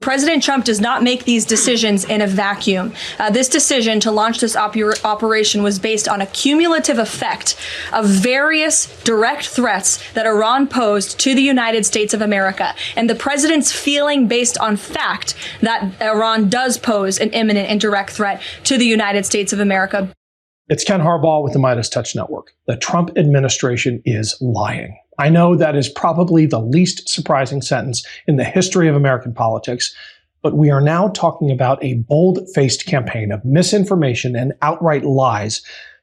President Trump does not make these decisions in a vacuum. This decision to launch this operation was based on a cumulative effect of various direct threats that Iran posed to the United States of America, and the president's feeling based on fact that Iran does pose an imminent and direct threat to the United States of America. It's Ken Harbaugh with the MeidasTouch Network. The Trump administration is lying. I know that is probably the least surprising sentence in the history of American politics, but we are now talking about a bold-faced campaign of misinformation and outright lies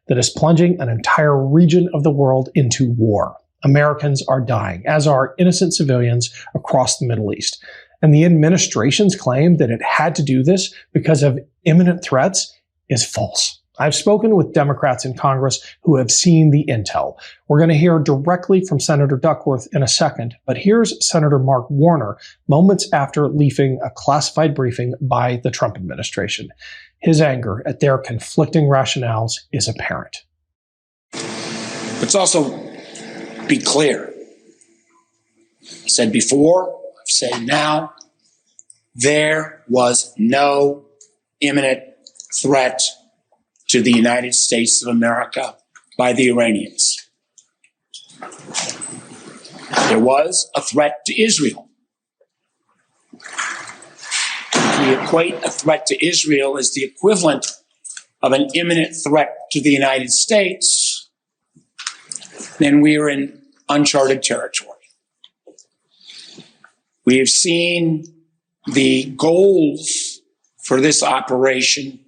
that is plunging an entire region of the world into war. Americans are dying, as are innocent civilians across the Middle East. And the administration's claim that it had to do this because of imminent threats is false. I've spoken with Democrats in Congress who have seen the intel. We're going to hear directly from Senator Duckworth in a second, but here's Senator Mark Warner moments after leaving a classified briefing by the Trump administration. His anger at their conflicting rationales is apparent. Let's also be clear. I said before, I've said now, there was no imminent threat to the United States of America by the Iranians. There was a threat to Israel. If we equate a threat to Israel as the equivalent of an imminent threat to the United States, then we are in uncharted territory. We have seen the goals for this operation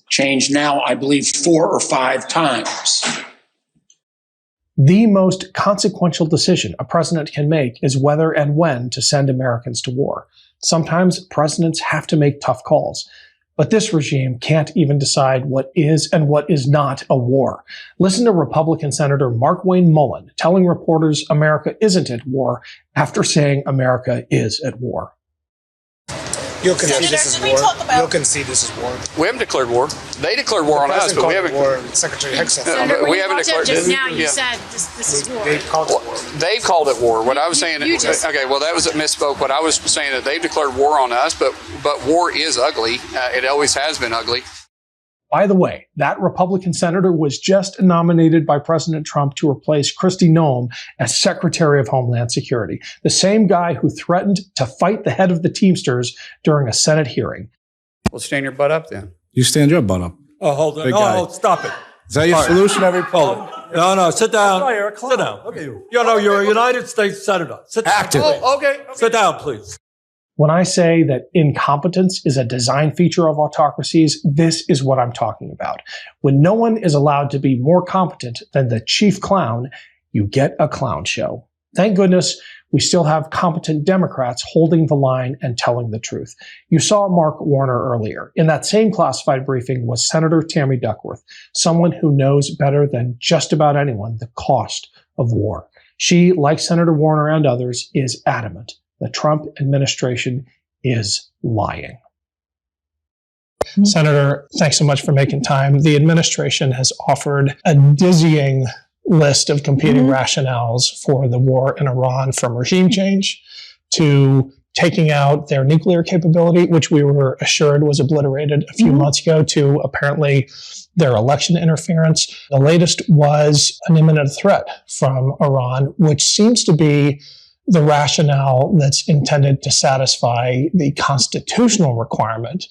changed now, I believe, 4 or 5 times. The most consequential decision a president can make is whether and when to send Americans to war. Sometimes presidents have to make tough calls, but this regime can't even decide what is and what is not a war. Listen to Republican Senator Markwayne Mullin telling reporters America isn't at war after saying America is at war. You'll concede this is war. You'll concede this is war. We haven't declared war. They declared war on us, but we haven't. War. Secretary Hicks said we haven't declared. Just now, you said this is war. They've called it war. They've called it war. What I was saying. Okay, well, that was a misspoke. What I was saying that they've declared war on us, but war is ugly. It always has been ugly. By the way, that Republican senator was just nominated by President Trump to replace Kristi Noem as Secretary of Homeland Security, the same guy who threatened to fight the head of the Teamsters during a Senate hearing. Well, stand your butt up then. You stand your butt up. Oh, hold on. No, stop it. Is that your solution? No, sit down. Sit down. Look at you. You know, you're a United States Senator. Sit down. Active. Oh, okay. Sit down, please. When I say that incompetence is a design feature of autocracies, this is what I'm talking about. When no one is allowed to be more competent than the chief clown, you get a clown show. Thank goodness we still have competent Democrats holding the line and telling the truth. You saw Mark Warner earlier. In that same classified briefing was Senator Tammy Duckworth, someone who knows better than just about anyone the cost of war. She, like Senator Warner and others, is adamant. The Trump administration is lying. Senator, thanks so much for making time. The administration has offered a dizzying list of competing rationales for the war in Iran, from regime change to taking out their nuclear capability, which we were assured was obliterated a few months ago, to apparently their election interference. The latest was an imminent threat from Iran, which seems to be the rationale that's intended to satisfy the constitutional requirement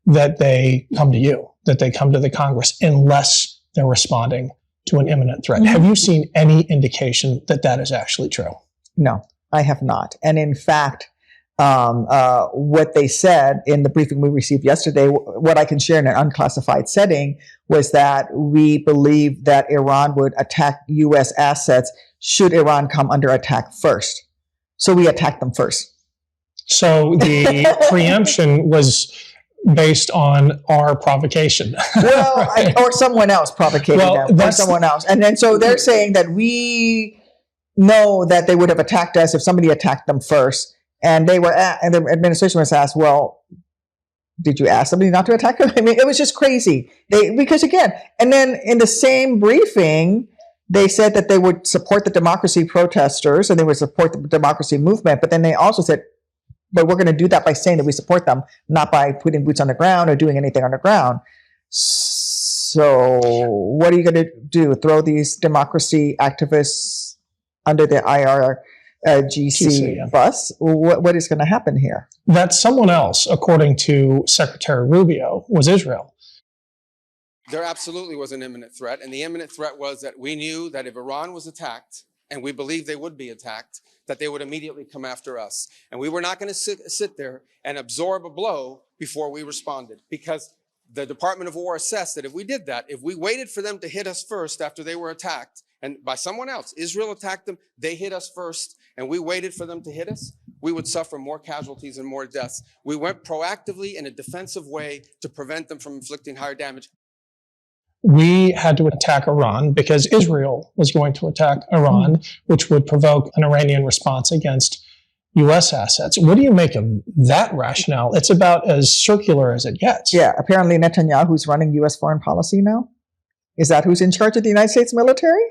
that they come to you, that they come to the Congress, unless they're responding to an imminent threat. Have you seen any indication that that is actually true? No, I have not. And in fact, what they said in the briefing we received yesterday, what I can share in an unclassified setting, was that we believe that Iran would attack U.S. assets should Iran come under attack first. So we attacked them first. So the preemption was based on our provocation. Well, right. Or someone else provocated them, or someone else. And then so they're saying that we know that they would have attacked us if somebody attacked them first. And they were and the administration was asked, well, did you ask somebody not to attack them? I mean, it was just crazy. Because again, and then in the same briefing, they said that they would support the democracy protesters and they would support the democracy movement. But then they also said, but we're going to do that by saying that we support them, not by putting boots on the ground or doing anything on the ground. So what are you going to do? Throw these democracy activists under the IRGC bus? What is going to happen here? That someone else, according to Secretary Rubio, was Israel. There absolutely was an imminent threat, and the imminent threat was that we knew that if Iran was attacked, and we believed they would be attacked, that they would immediately come after us. And we were not going to sit there and absorb a blow before we responded, because the Department of War assessed that if we did that, if we waited for them to hit us first after they were attacked, and by someone else, Israel attacked them, they hit us first, and we waited for them to hit us, we would suffer more casualties and more deaths. We went proactively in a defensive way to prevent them from inflicting higher damage. We had to attack Iran because Israel was going to attack Iran, which would provoke an Iranian response against U.S. assets. What do you make of that rationale? It's about as circular as it gets. Yeah, apparently Netanyahu's running U.S. foreign policy now. Is that who's in charge of the United States military?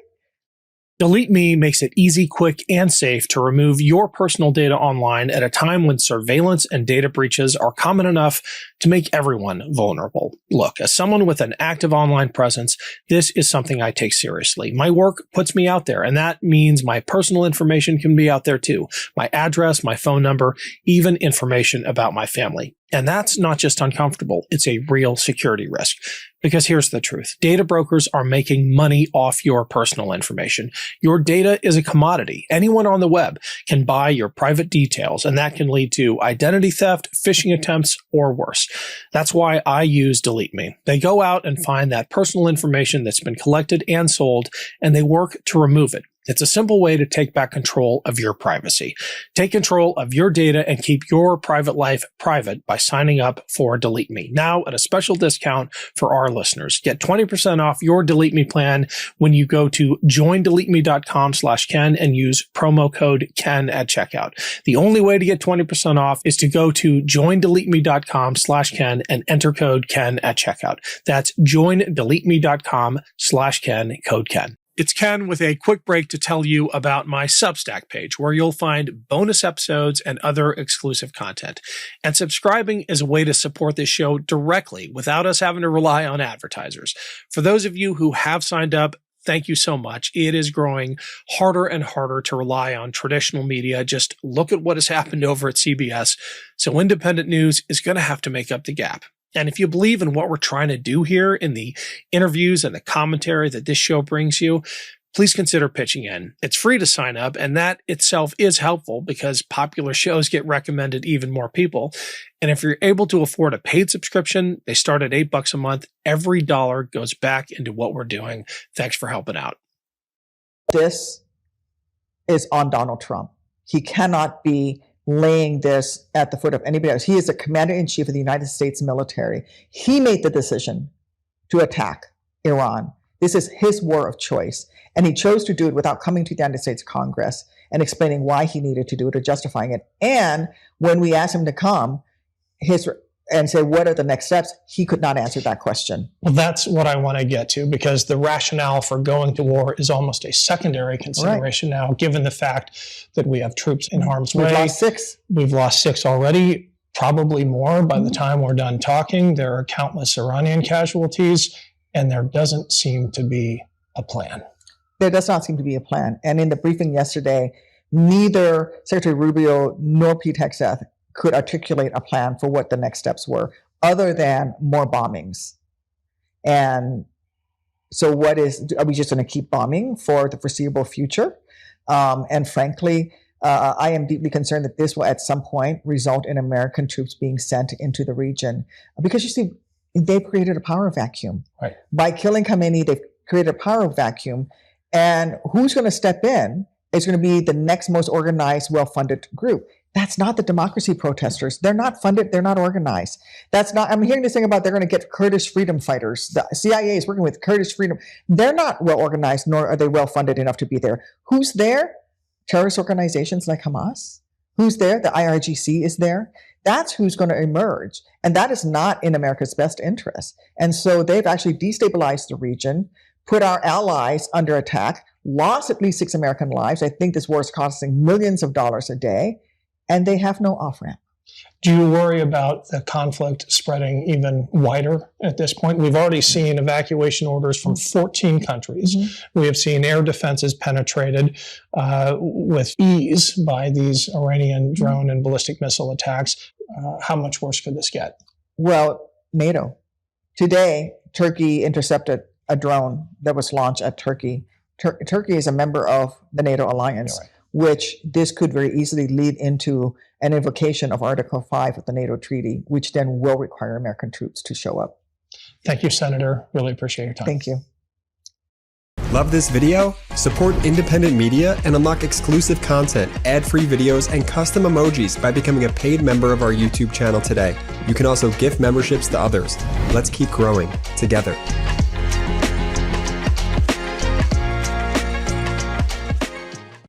Delete Me makes it easy, quick, and safe to remove your personal data online at a time when surveillance and data breaches are common enough to make everyone vulnerable. Look, as someone with an active online presence, this is something I take seriously. My work puts me out there, and that means my personal information can be out there too. My address, my phone number, even information about my family. And that's not just uncomfortable, it's a real security risk. Because here's the truth. Data brokers are making money off your personal information. Your data is a commodity. Anyone on the web can buy your private details, and that can lead to identity theft, phishing attempts, or worse. That's why I use Delete Me. They go out and find that personal information that's been collected and sold, and they work to remove it. It's a simple way to take back control of your privacy. Take control of your data and keep your private life private by signing up for Delete Me. Now at a special discount for our listeners. Get 20% off your Delete Me plan when you go to joindeleteme.com/Ken and use promo code Ken at checkout. The only way to get 20% off is to go to joindeleteme.com/Ken and enter code Ken at checkout. That's joindeleteme.com/Ken, code Ken. It's Ken with a quick break to tell you about my Substack page, where you'll find bonus episodes and other exclusive content. And subscribing is a way to support this show directly without us having to rely on advertisers. For those of you who have signed up, thank you so much. It is growing harder and harder to rely on traditional media. Just look at what has happened over at CBS. So independent news is going to have to make up the gap. And if you believe in what we're trying to do here in the interviews and the commentary that this show brings you, please consider pitching in. It's free to sign up, and that itself is helpful because popular shows get recommended even more people. And if you're able to afford a paid subscription, they start at $8 a month. Every dollar goes back into what we're doing. Thanks for helping out. This is on Donald Trump. He cannot be laying this at the foot of anybody else. He is the commander-in-chief of the United States military. He made the decision to attack Iran. This is his war of choice. And he chose to do it without coming to the United States Congress and explaining why he needed to do it or justifying it. And when we asked him to come and say, what are the next steps? He could not answer that question. Well, that's what I want to get to, because the rationale for going to war is almost a secondary consideration now, given the fact that we have troops in harm's way. We've lost 6. We've lost 6 already, probably more by the time we're done talking. There are countless Iranian casualties, and there doesn't seem to be a plan. There does not seem to be a plan. And in the briefing yesterday, neither Secretary Rubio nor Pete Hegseth could articulate a plan for what the next steps were, other than more bombings. And so are we just going to keep bombing for the foreseeable future? And frankly, I am deeply concerned that this will at some point result in American troops being sent into the region. Because you see, they've created a power vacuum. Right. By killing Khamenei, they've created a power vacuum. And who's going to step in is going to be the next most organized, well-funded group. That's not the democracy protesters. They're not funded. They're not organized. I'm hearing this thing about they're going to get Kurdish freedom fighters. The CIA is working with Kurdish freedom. They're not well organized, nor are they well funded enough to be there. Who's there? Terrorist organizations like Hamas. Who's there? The IRGC is there. That's who's going to emerge. And that is not in America's best interest. And so they've actually destabilized the region, put our allies under attack, lost at least 6 American lives. I think this war is costing millions of dollars a day. And they have no off-ramp. Do you worry about the conflict spreading even wider at this point? We've already seen evacuation orders from 14 countries. Mm-hmm. We have seen air defenses penetrated with ease by these Iranian drone and ballistic missile attacks. How much worse could this get? Well, NATO. Today, Turkey intercepted a drone that was launched at Turkey. Turkey is a member of the NATO alliance. Right. Which this could very easily lead into an invocation of Article 5 of the NATO treaty, which then will require American troops to show up. Thank you, Senator. Really appreciate your time. Thank you. Love this video? Support independent media and unlock exclusive content, ad-free videos, and custom emojis by becoming a paid member of our YouTube channel today. You can also gift memberships to others. Let's keep growing together.